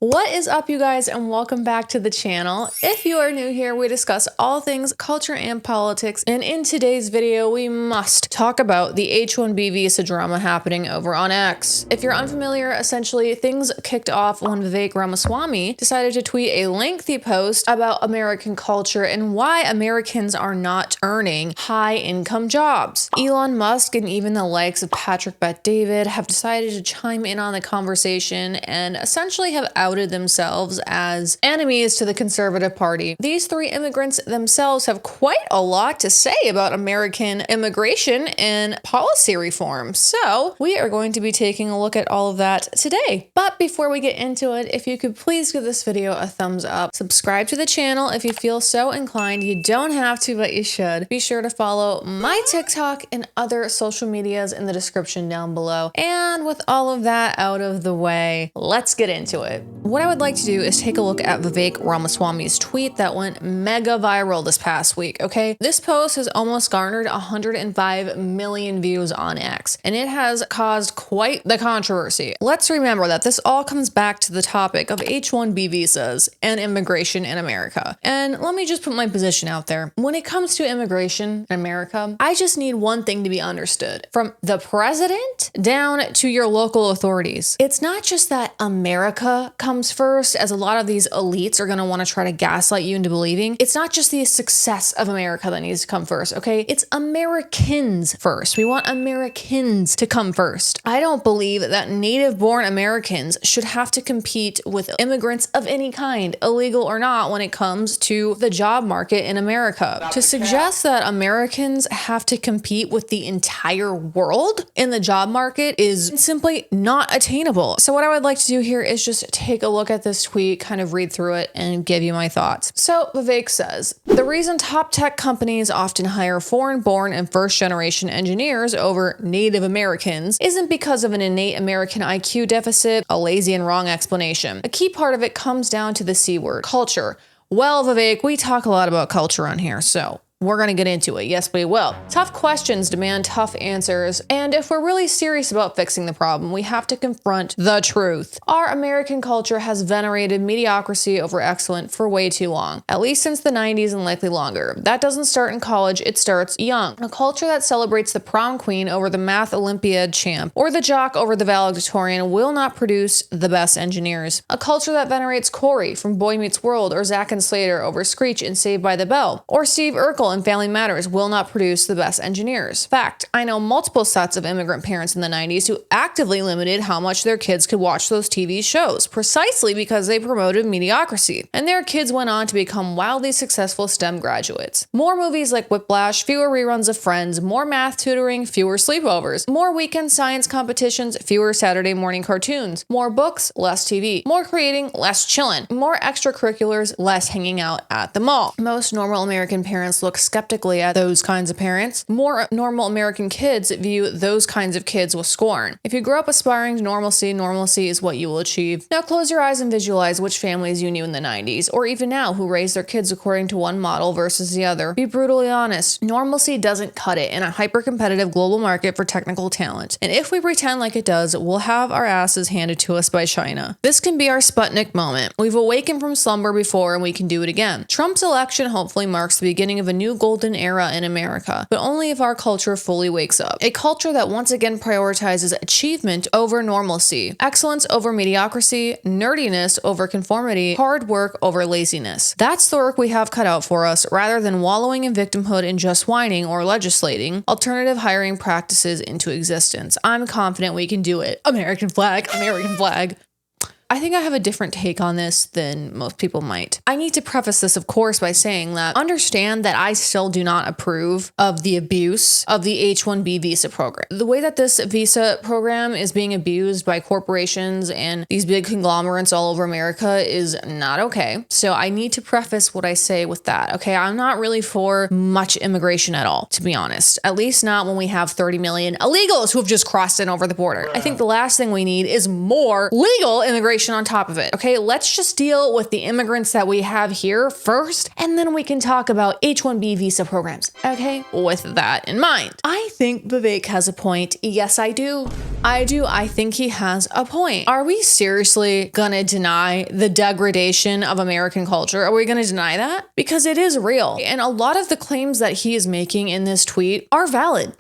What is up, you guys, and welcome back to the channel. If you are new here, we discuss all things culture and politics, and in today's video, we must talk about the H-1B visa drama happening over on X. If you're unfamiliar, essentially, things kicked off when Vivek Ramaswamy decided to tweet a lengthy post about American culture and why Americans are not earning high-income jobs. Elon Musk and even the likes of Patrick Bet-David have decided to chime in on the conversation and essentially have outed themselves as enemies to the Conservative Party. These three immigrants themselves have quite a lot to say about American immigration and policy reform. So we are going to be taking a look at all of that today. But before we get into it, if you could please give this video a thumbs up, subscribe to the channel if you feel so inclined. You don't have to, but you should. Be sure to follow my TikTok and other social medias in the description down below. And with all of that out of the way, let's get into it. What I would like to do is take a look at Vivek Ramaswamy's tweet that went mega viral this past week, okay? This post has almost garnered 105 million views on X, and it has caused quite the controversy. Let's remember that this all comes back to the topic of H-1B visas and immigration in America. And let me just put my position out there. When it comes to immigration in America, I just need one thing to be understood. From the president down to your local authorities, it's not just that America comes first, as a lot of these elites are going to want to try to gaslight you into believing. It's not just the success of America that needs to come first, okay? It's Americans first. We want Americans to come first. I don't believe that native-born Americans should have to compete with immigrants of any kind, illegal or not, when it comes to the job market in America. To suggest that Americans have to compete with the entire world in the job market is simply not attainable. So what I would like to do here is just take a look at this tweet, kind of read through it, and give you my thoughts. So Vivek says, the reason top tech companies often hire foreign-born and first-generation engineers over Native Americans isn't because of an innate American IQ deficit, a lazy and wrong explanation. A key part of it comes down to the C word, culture. Well, Vivek, we talk a lot about culture on here, so we're going to get into it. Yes, we will. Tough questions demand tough answers. And if we're really serious about fixing the problem, we have to confront the truth. Our American culture has venerated mediocrity over excellence for way too long, at least since the 90s and likely longer. That doesn't start in college, it starts young. A culture that celebrates the prom queen over the math Olympiad champ or the jock over the valedictorian will not produce the best engineers. A culture that venerates Corey from Boy Meets World or Zack and Slater over Screech in Saved by the Bell or Steve Urkel and Family Matters will not produce the best engineers. Fact, I know multiple sets of immigrant parents in the 90s who actively limited how much their kids could watch those TV shows, precisely because they promoted mediocrity. And their kids went on to become wildly successful STEM graduates. More movies like Whiplash, fewer reruns of Friends, more math tutoring, fewer sleepovers, more weekend science competitions, fewer Saturday morning cartoons, more books, less TV, more creating, less chillin', more extracurriculars, less hanging out at the mall. Most normal American parents look skeptically at those kinds of parents. More normal American kids view those kinds of kids with scorn. If you grow up aspiring to normalcy, normalcy is what you will achieve. Now close your eyes and visualize which families you knew in the 90s, or even now, who raise their kids according to one model versus the other. Be brutally honest. Normalcy doesn't cut it in a hyper-competitive global market for technical talent. And if we pretend like it does, we'll have our asses handed to us by China. This can be our Sputnik moment. We've awakened from slumber before and we can do it again. Trump's election hopefully marks the beginning of a new golden era in America, but only if our culture fully wakes up. A culture that once again prioritizes achievement over normalcy, excellence over mediocrity, nerdiness over conformity, hard work over laziness. That's the work we have cut out for us, rather than wallowing in victimhood and just whining or legislating alternative hiring practices into existence. I'm confident we can do it. American flag, American flag. I think I have a different take on this than most people might. I need to preface this, of course, by saying that understand that I still do not approve of the abuse of the H-1B visa program. The way that this visa program is being abused by corporations and these big conglomerates all over America is not okay. So I need to preface what I say with that, okay? I'm not really for much immigration at all, to be honest. At least not when we have 30 million illegals who have just crossed in over the border. I think the last thing we need is more legal immigration immigration on top of it. Okay, let's just deal with the immigrants that we have here first, and then we can talk about H-1B visa programs. Okay, with that in mind, I think Vivek has a point. Yes, I do. I think he has a point. Are we seriously gonna deny the degradation of American culture? Are we gonna deny that? Because it is real. And a lot of the claims that he is making in this tweet are valid.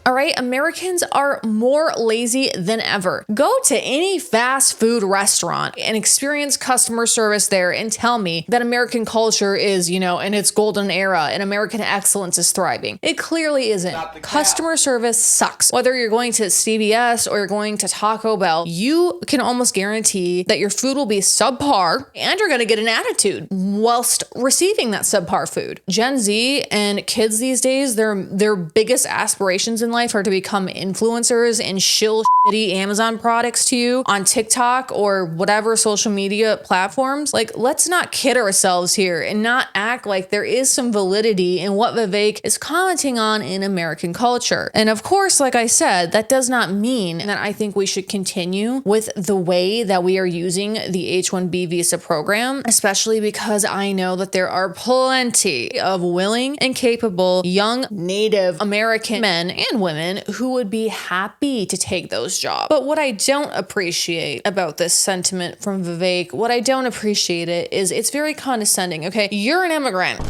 All right, Americans are more lazy than ever. Go to any fast food restaurant and experience customer service there and tell me that American culture is, in its golden era and American excellence is thriving. It clearly isn't. Customer service sucks. Whether you're going to CVS or you're going to Taco Bell, you can almost guarantee that your food will be subpar and you're gonna get an attitude whilst receiving that subpar food. Gen Z and kids these days, their biggest aspirations in life are to become influencers and shill shitty Amazon products to you on TikTok or whatever social media platforms. Like, let's not kid ourselves here and not act like there is some validity in what Vivek is commenting on in American culture. And of course, like I said, that does not mean that I think we should continue with the way that we are using the H-1B visa program, especially because I know that there are plenty of willing and capable young Native American men and women who would be happy to take those jobs. But what I don't appreciate about this sentiment from Vivek, what I don't appreciate is it's very condescending. Okay, you're an immigrant.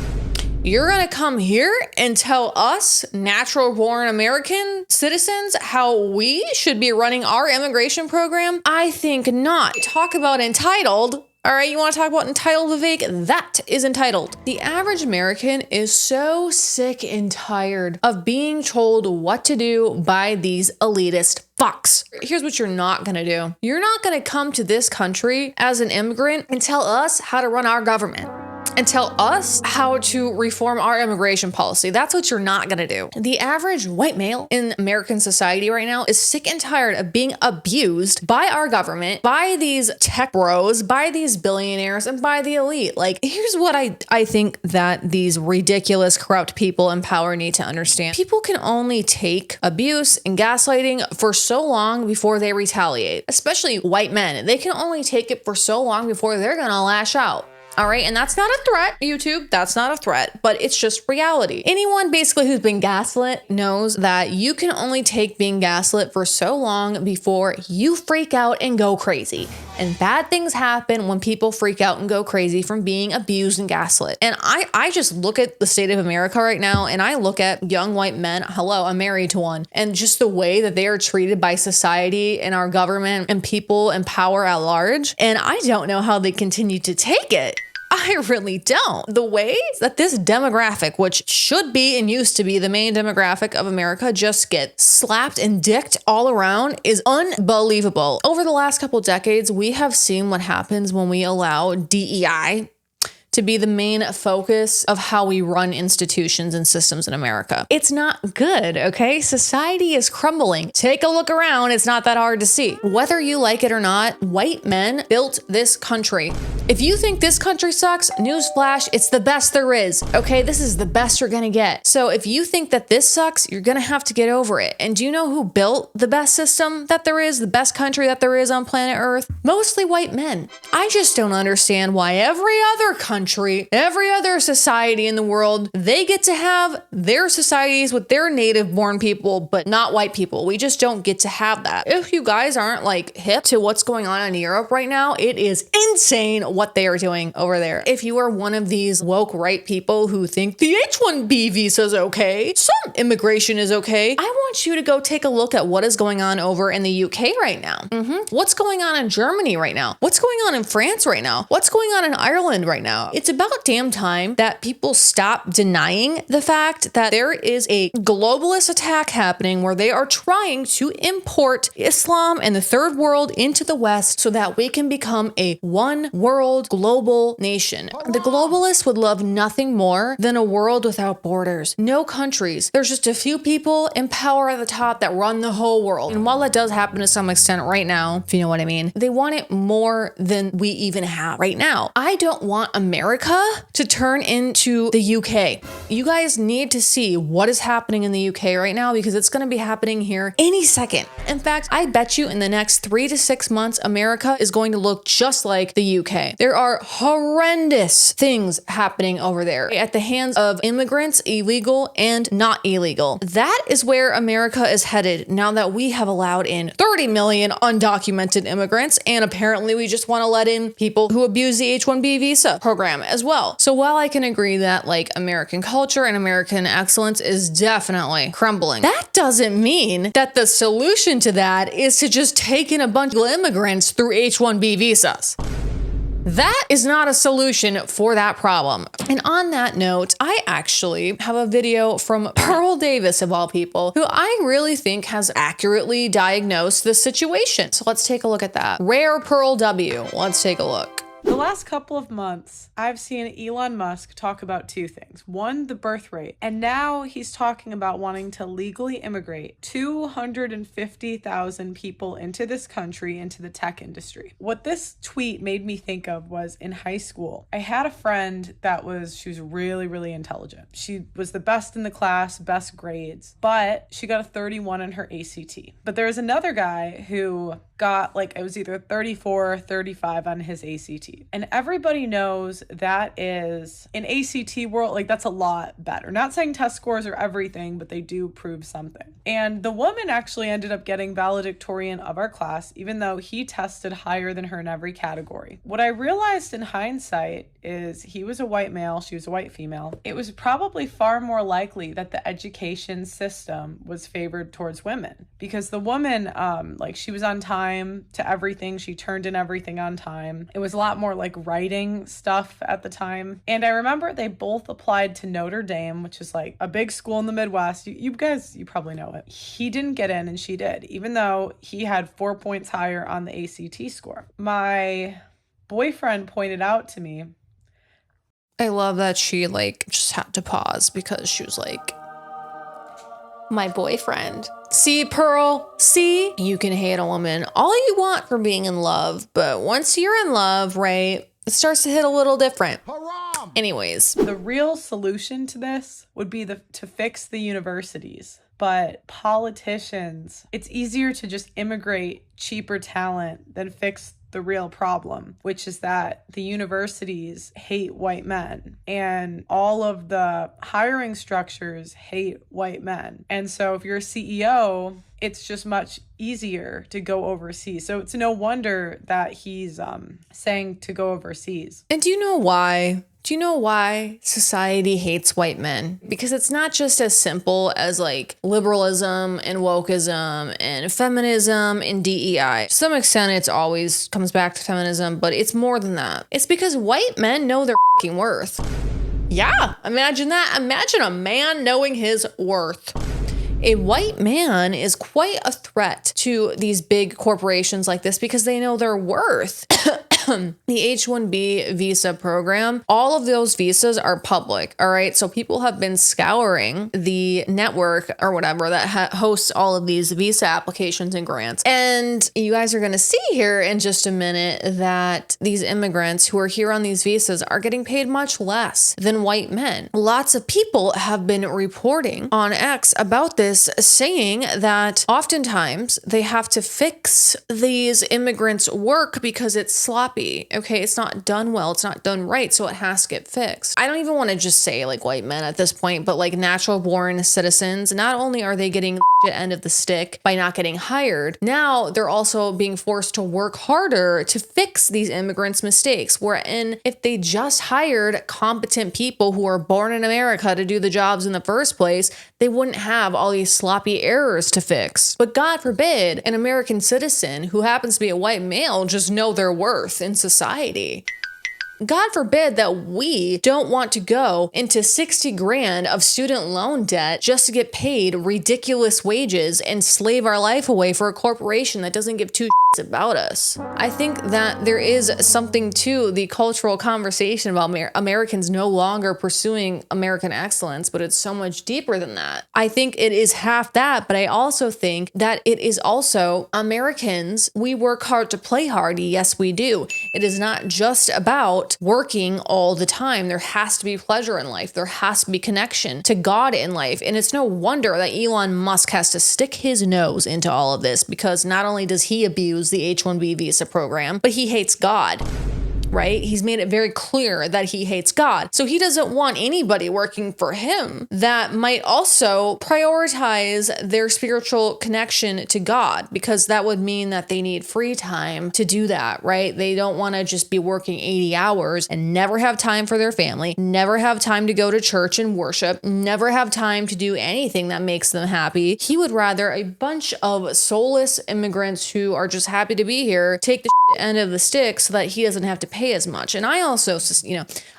You're gonna come here and tell us, natural born American citizens, how we should be running our immigration program? I think not. Talk about entitled. All right, you want to talk about entitled, Vivek? That is entitled. The average American is so sick and tired of being told what to do by these elitist fucks. Here's what you're not gonna do. You're not gonna come to this country as an immigrant and tell us how to run our government and tell us how to reform our immigration policy. That's what you're not gonna do. The average white male in American society right now is sick and tired of being abused by our government, by these tech bros, by these billionaires, and by the elite. Like, here's what I think that these ridiculous, corrupt people in power need to understand. People can only take abuse and gaslighting for so long before they retaliate, especially white men. They can only take it for so long before they're gonna lash out. All right, and that's not a threat, YouTube. That's not a threat, but it's just reality. Anyone basically who's been gaslit knows that you can only take being gaslit for so long before you freak out and go crazy. And bad things happen when people freak out and go crazy from being abused and gaslit. And I just look at the state of America right now, and I look at young white men. Hello, I'm married to one. And just the way that they are treated by society and our government and people in power at large. And I don't know how they continue to take it. I really don't. The way that this demographic, which should be and used to be the main demographic of America, just get slapped and dicked all around is unbelievable. Over the last couple decades, we have seen what happens when we allow DEI to be the main focus of how we run institutions and systems in America. It's not good, okay? Society is crumbling. Take a look around. It's not that hard to see. Whether you like it or not, white men built this country. If you think this country sucks, newsflash, it's the best there is, okay? This is the best you're gonna get. So if you think that this sucks, you're gonna have to get over it. And do you know who built the best system that there is, the best country that there is on planet Earth? Mostly white men. I just don't understand why every other country, every other society in the world, they get to have their societies with their native born people, but not white people. We just don't get to have that. If you guys aren't like hip to what's going on in Europe right now, it is insane what they are doing over there. If you are one of these woke right people who think the H-1B visa is okay, some immigration is okay, I want you to go take a look at what is going on over in the UK right now. What's going on in Germany right now? What's going on in France right now? What's going on in Ireland right now? It's about damn time that people stop denying the fact that there is a globalist attack happening where they are trying to import Islam and the third world into the West so that we can become a one world world global nation. The globalists would love nothing more than a world without borders, no countries. There's just a few people in power at the top that run the whole world. And while that does happen to some extent right now, if you know what I mean, they want it more than we even have right now. I don't want America to turn into the UK. You guys need to see what is happening in the UK right now, because it's going to be happening here any second. In fact, I bet you in the next 3 to 6 months, America is going to look just like the UK. There are horrendous things happening over there at the hands of immigrants, illegal and not illegal. That is where America is headed now that we have allowed in 30 million undocumented immigrants, and apparently we just want to let in people who abuse the H-1B visa program as well. So while I can agree that like American culture and American excellence is definitely crumbling, that doesn't mean that the solution to that is to just take in a bunch of immigrants through H-1B visas. That is not a solution for that problem. And on that note, I actually have a video from Pearl Davis, of all people, who I really think has accurately diagnosed the situation. So let's take a look at that. Rare Pearl W. Let's take a look. The last couple of months, I've seen Elon Musk talk about two things. One, the birth rate. And now he's talking about wanting to legally immigrate 250,000 people into this country, into the tech industry. What this tweet made me think of was in high school, I had a friend she was really, really intelligent. She was the best in the class, best grades, but she got a 31 in her ACT. But there was another guy who got it was either 34 or 35 on his ACT. And everybody knows that is, in ACT world, that's a lot better. Not saying test scores are everything, but they do prove something. And the woman actually ended up getting valedictorian of our class, even though he tested higher than her in every category. What I realized in hindsight is he was a white male, she was a white female. It was probably far more likely that the education system was favored towards women, because the woman, she was on time to everything. She turned in everything on time. It was a lot more writing stuff at the time. And I remember they both applied to Notre Dame, which is a big school in the Midwest. You guys, you probably know it. He didn't get in and she did, even though he had 4 points higher on the ACT score. My boyfriend pointed out to me. I love that she just had to pause because she was my boyfriend. See, Pearl, see? You can hate a woman all you want for being in love, but once you're in love, right, it starts to hit a little different. Haram! Anyways. The real solution to this would be to fix the universities. But politicians, it's easier to just immigrate cheaper talent than fix the real problem, which is that the universities hate white men and all of the hiring structures hate white men. And so if you're a CEO, it's just much easier to go overseas. So it's no wonder that he's saying to go overseas. And do you know why? Do you know why society hates white men? Because it's not just as simple as liberalism and wokeism and feminism and DEI. To some extent, it's always comes back to feminism, but it's more than that. It's because white men know their fucking worth. Yeah, imagine that. Imagine a man knowing his worth. A white man is quite a threat to these big corporations like this because they know their worth. The H-1B visa program, all of those visas are public, all right? So people have been scouring the network or whatever that hosts all of these visa applications and grants. And you guys are going to see here in just a minute that these immigrants who are here on these visas are getting paid much less than white men. Lots of people have been reporting on X about this, saying that oftentimes they have to fix these immigrants' work because it's sloppy. Okay, it's not done well, it's not done right, so it has to get fixed. I don't even want to just say white men at this point, but natural born citizens, not only are they getting the end of the stick by not getting hired, now they're also being forced to work harder to fix these immigrants' mistakes, wherein if they just hired competent people who are born in America to do the jobs in the first place, they wouldn't have all these sloppy errors to fix. But God forbid an American citizen who happens to be a white male just know their worth in society. God forbid that we don't want to go into 60 grand of student loan debt just to get paid ridiculous wages and slave our life away for a corporation that doesn't give two shits about us. I think that there is something to the cultural conversation about Americans no longer pursuing American excellence, but it's so much deeper than that. I think it is half that, but I also think that it is also Americans, we work hard to play hard. Yes, we do. It is not just about working all the time. There has to be pleasure in life. There has to be connection to God in life. And it's no wonder that Elon Musk has to stick his nose into all of this, because not only does he abuse the H-1B visa program, but he hates God. Right? He's made it very clear that he hates God. So he doesn't want anybody working for him that might also prioritize their spiritual connection to God, because that would mean that they need free time to do that, right? They don't want to just be working 80 hours and never have time for their family, never have time to go to church and worship, never have time to do anything that makes them happy. He would rather a bunch of soulless immigrants who are just happy to be here take the end of the stick so that he doesn't have to pay as much. And I also,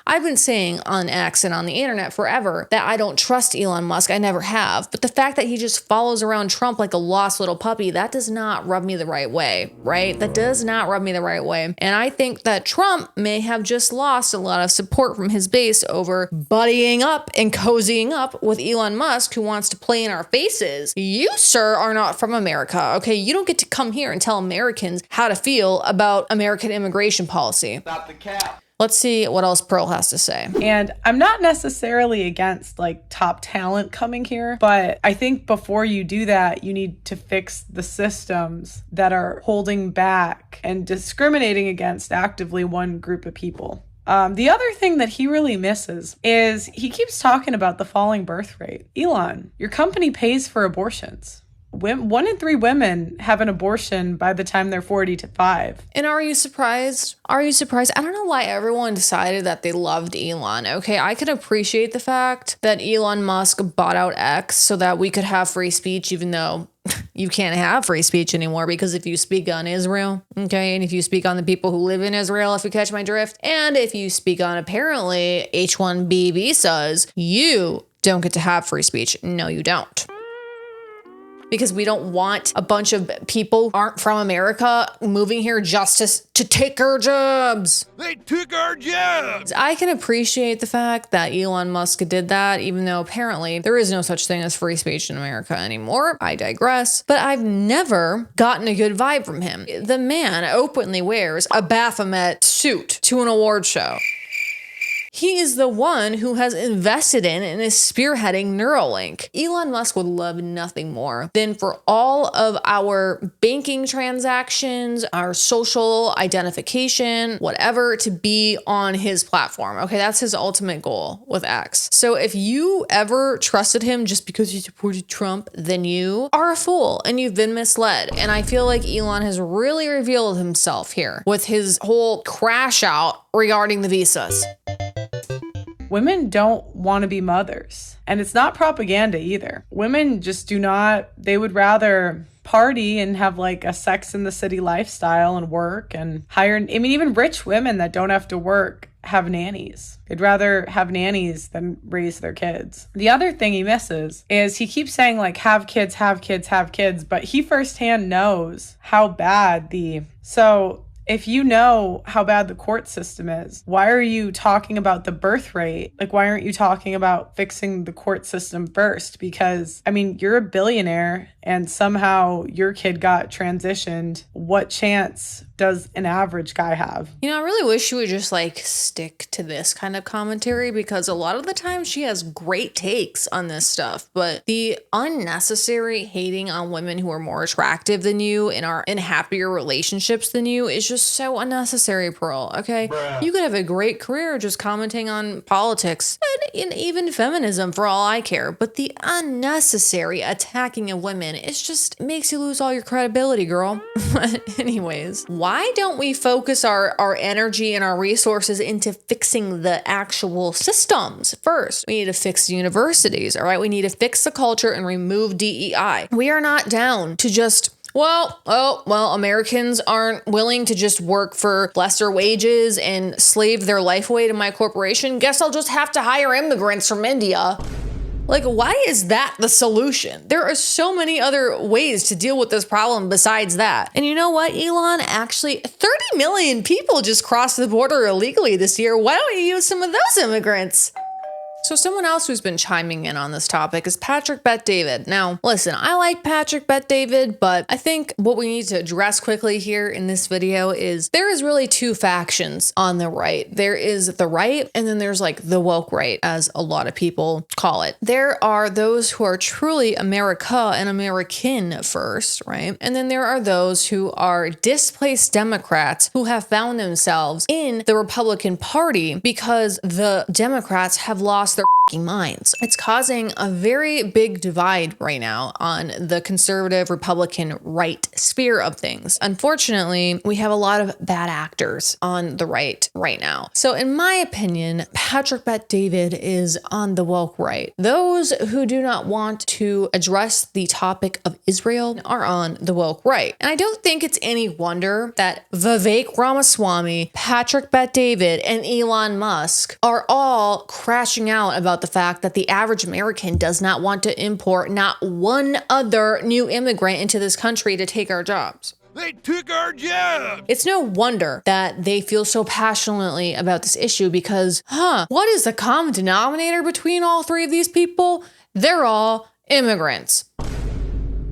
I've been saying on X and on the internet forever that I don't trust Elon Musk. I never have. But the fact that he just follows around Trump like a lost little puppy, that does not rub me the right way, right? That does not rub me the right way. And I think that Trump may have just lost a lot of support from his base over buddying up and cozying up with Elon Musk, who wants to play in our faces. You, sir, are not from America, okay? You don't get to come here and tell Americans how to feel about American immigration policy. Stop the cap. Let's see what else Pearl has to say. And I'm not necessarily against like top talent coming here, but I think before you do that, you need to fix the systems that are holding back and discriminating against actively one group of people. The other thing that he really misses is he keeps talking about the falling birth rate. Elon, your company pays for abortions. 1 in 3 women have an abortion by the time they're 45. And are you surprised? Are you surprised? I don't know why everyone decided that they loved Elon. Okay, I can appreciate the fact that Elon Musk bought out X so that we could have free speech, even though you can't have free speech anymore, because if you speak on Israel, okay, and if you speak on the people who live in Israel, if you catch my drift, and if you speak on apparently H-1B visas, you don't get to have free speech. No, you don't. Because we don't want a bunch of people who aren't from America moving here just to take our jobs. They took our jobs. I can appreciate the fact that Elon Musk did that, even though apparently there is no such thing as free speech in America anymore. I digress. But I've never gotten a good vibe from him. The man openly wears a Baphomet suit to an award show. He is the one who has invested in and is spearheading Neuralink. Elon Musk would love nothing more than for all of our banking transactions, our social identification, whatever, to be on his platform. Okay, that's his ultimate goal with X. So if you ever trusted him just because he supported Trump, then you are a fool and you've been misled. And I feel like Elon has really revealed himself here with his whole crash out regarding the visas. Women don't want to be mothers. And it's not propaganda either. Women just do not, they would rather party and have like a Sex in the City lifestyle and work and hire, even rich women that don't have to work have nannies. They'd rather have nannies than raise their kids. The other thing he misses is he keeps saying like, have kids, have kids, have kids, but he firsthand knows how bad if you know how bad the court system is, why are you talking about the birth rate? Like, why aren't you talking about fixing the court system first? Because, you're a billionaire and somehow your kid got transitioned. What chance does an average guy have? I really wish she would just stick to this kind of commentary, because a lot of the time she has great takes on this stuff, but the unnecessary hating on women who are more attractive than you and are in happier relationships than you is just so unnecessary, Pearl, okay? Bruh. You could have a great career just commenting on politics and even feminism for all I care, but the unnecessary attacking of women, it makes you lose all your credibility, girl. Anyways, why don't we focus our energy and our resources into fixing the actual systems first? We need to fix universities, all right? We need to fix the culture and remove DEI. We are not down to just well, Americans aren't willing to just work for lesser wages and slave their life away to my corporation. Guess I'll just have to hire immigrants from India. Like, why is that the solution? There are so many other ways to deal with this problem besides that. And you know what, Elon? Actually, 30 million people just crossed the border illegally this year. Why don't you use some of those immigrants? So someone else who's been chiming in on this topic is Patrick Bet-David. Now, listen, I like Patrick Bet-David, but I think what we need to address quickly here in this video is there is really two factions on the right. There is the right, and then there's like the woke right, as a lot of people call it. There are those who are truly America and American first, right? And then there are those who are displaced Democrats who have found themselves in the Republican Party because the Democrats have lost their minds. It's causing a very big divide right now on the conservative Republican right sphere of things. Unfortunately, we have a lot of bad actors on the right now. So in my opinion, Patrick Bet-David is on the woke right. Those who do not want to address the topic of Israel are on the woke right. And I don't think it's any wonder that Vivek Ramaswamy, Patrick Bet-David, and Elon Musk are all crashing out about the fact that the average American does not want to import not one other new immigrant into this country to take our jobs. They took our jobs. It's no wonder that they feel so passionately about this issue because, what is the common denominator between all three of these people? They're all immigrants.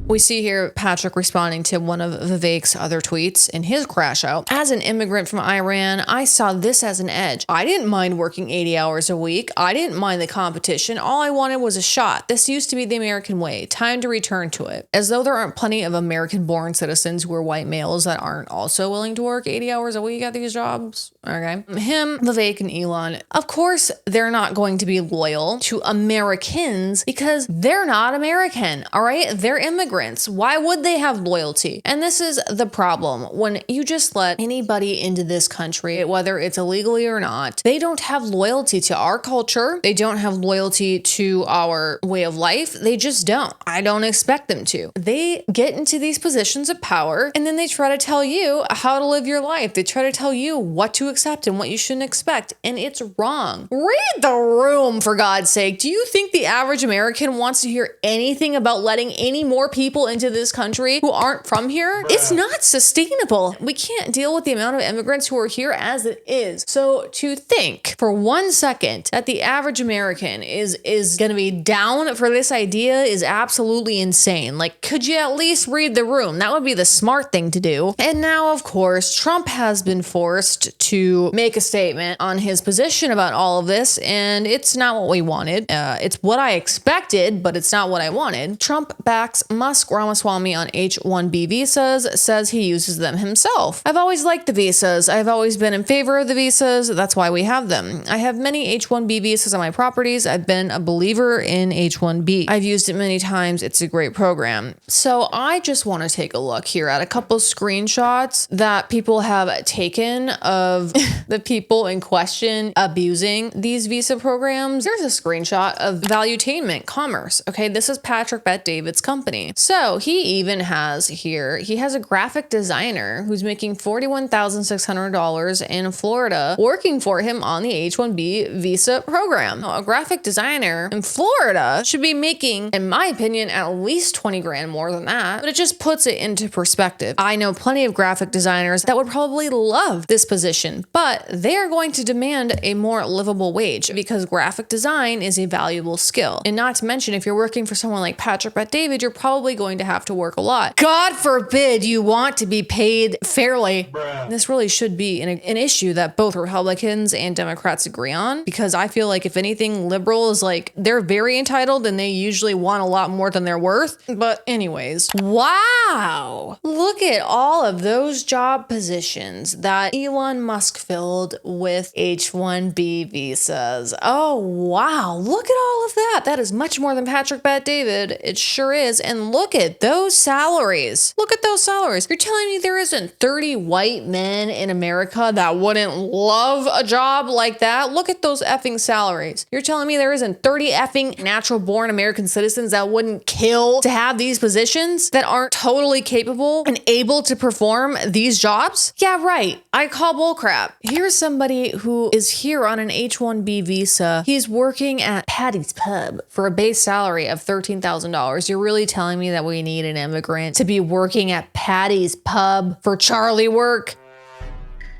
We see here Patrick responding to one of Vivek's other tweets in his crash out. As an immigrant from Iran, I saw this as an edge. I didn't mind working 80 hours a week. I didn't mind the competition. All I wanted was a shot. This used to be the American way. Time to return to it. As though there aren't plenty of American-born citizens who are white males that aren't also willing to work 80 hours a week at these jobs. Okay. Him, Vivek, and Elon, of course, they're not going to be loyal to Americans because they're not American. All right. They're immigrants. Why would they have loyalty? And this is the problem. When you just let anybody into this country, whether it's illegally or not, they don't have loyalty to our culture. They don't have loyalty to our way of life. They just don't. I don't expect them to. They get into these positions of power and then they try to tell you how to live your life. They try to tell you what to accept and what you shouldn't expect. And it's wrong. Read the room, for God's sake. Do you think the average American wants to hear anything about letting any more people into this country who aren't from here? It's not sustainable. We can't deal with the amount of immigrants who are here as it is. So to think for 1 second that the average American is going to be down for this idea is absolutely insane. Like, could you at least read the room? That would be the smart thing to do. And now, of course, Trump has been forced to make a statement on his position about all of this, and it's not what we wanted. It's what I expected, but it's not what I wanted. Trump backs Musk Ramaswamy on H-1B visas, says he uses them himself. I've always liked the visas. I've always been in favor of the visas. That's why we have them. I have many H-1B visas on my properties. I've been a believer in H-1B. I've used it many times. It's a great program. So I just want to take a look here at a couple screenshots that people have taken of the people in question abusing these visa programs. There's a screenshot of Valuetainment Commerce. Okay, this is Patrick Bet-David's company. So he even has here, he has a graphic designer who's making $41,600 in Florida working for him on the H-1B visa program. Now, a graphic designer in Florida should be making, in my opinion, at least 20 grand more than that, but it just puts it into perspective. I know plenty of graphic designers that would probably love this position, but they are going to demand a more livable wage because graphic design is a valuable skill. And not to mention, if you're working for someone like Patrick Bet-David, you're probably going to have to work a lot. God forbid you want to be paid fairly. This really should be an issue that both Republicans and Democrats agree on, because I feel like if anything, liberals, like, they're very entitled and they usually want a lot more than they're worth. But anyways, wow. Look at all of those job positions that Elon Musk filled with H-1B visas. Oh, wow. Look at all of that. That is much more than Patrick Bet-David. It sure is. And look look at those salaries. Look at those salaries. You're telling me there isn't 30 white men in America that wouldn't love a job like that? Look at those effing salaries. You're telling me there isn't 30 effing natural born American citizens that wouldn't kill to have these positions, that aren't totally capable and able to perform these jobs? Yeah, right. I call bullcrap. Here's somebody who is here on an H-1B visa. He's working at Patty's Pub for a base salary of $13,000. You're really telling me that we need an immigrant to be working at Patty's Pub for Charlie work?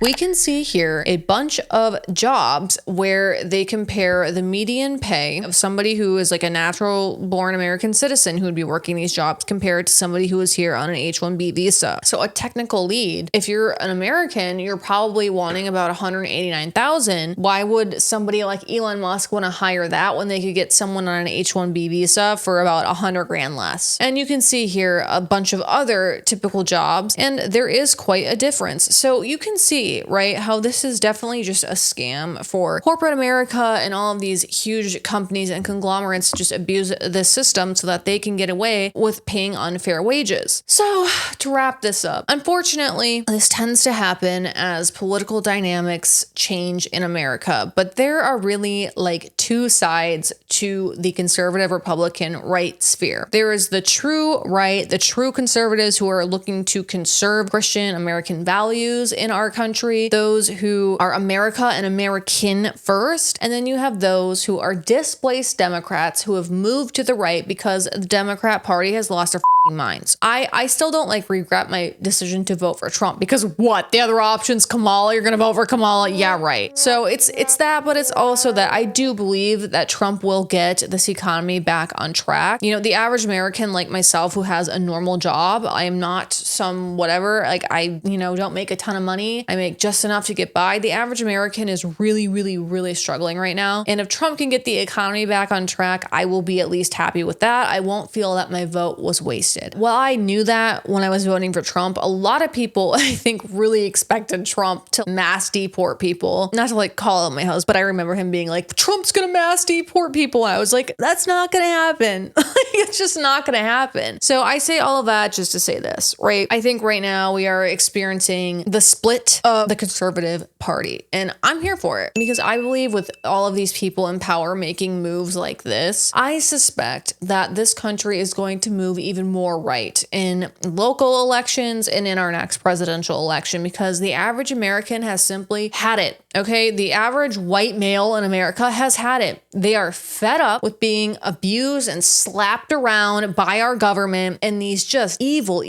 We can see here a bunch of jobs where they compare the median pay of somebody who is like a natural born American citizen who would be working these jobs compared to somebody who is here on an H-1B visa. So a technical lead, if you're an American, you're probably wanting about $189,000. Why would somebody like Elon Musk want to hire that when they could get someone on an H-1B visa for about $100,000 less? And you can see here a bunch of other typical jobs, and there is quite a difference. So you can see, right, how this is definitely just a scam for corporate America, and all of these huge companies and conglomerates just abuse the system so that they can get away with paying unfair wages. So to wrap this up, unfortunately, this tends to happen as political dynamics change in America, but there are really like two sides to the conservative Republican right sphere. There is the true right, the true conservatives who are looking to conserve Christian American values in our country, those who are America and American first. And then you have those who are displaced Democrats who have moved to the right because the Democrat Party has lost their minds. I still don't like regret my decision to vote for Trump because what? The other options, Kamala, you're gonna vote for Kamala? Yeah, right. So it's that, but it's also that I do believe that Trump will get this economy back on track. You know, the average American like myself who has a normal job, I am not some whatever, like I, don't make a ton of money. I make just enough to get by. The average American is really, really, really struggling right now. And if Trump can get the economy back on track, I will be at least happy with that. I won't feel that my vote was wasted. Well, I knew that when I was voting for Trump. A lot of people, I think, really expected Trump to mass deport people. Not to like call out my house, but I remember him being like, Trump's gonna mass deport people. And I was like, that's not gonna happen. It's just not gonna happen. So I say all of that just to say this, right? I think right now we are experiencing the split of the conservative party, and I'm here for it because I believe with all of these people in power making moves like this, I suspect that this country is going to move even more right in local elections and in our next presidential election, because the average American has simply had it. Okay, the average white male in America has had it. They are fed up with being abused and slapped around by our government and these just evil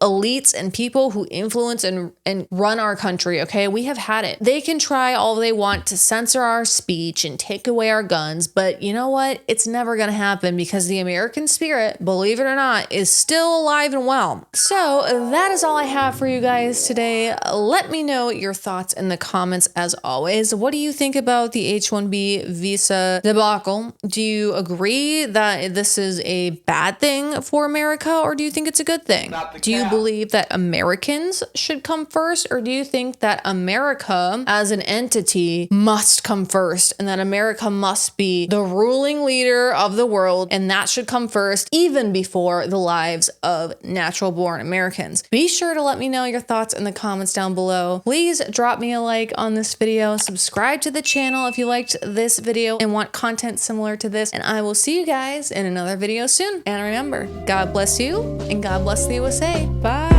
elites and people who influence and run our country. Okay, we have had it. They can try all they want to censor our speech and take away our guns, but you know what? It's never going to happen because the American spirit, believe it or not, is still alive and well. So that is all I have for you guys today. Let me know your thoughts in the comments as always. What do you think about the H-1B visa debacle? Do you agree that this is a bad thing for America, or do you think it's a good thing? Do you believe that Americans should come first, or do you think that America as an entity must come first and that America must be the ruling leader of the world and that should come first even before the lives of natural born Americans? Be sure to let me know your thoughts in the comments down below. Please drop me a like on this video, subscribe to the channel if you liked this video and want content similar to this, and I will see you guys in another video soon. And remember, God bless you and God bless the USA. Bye.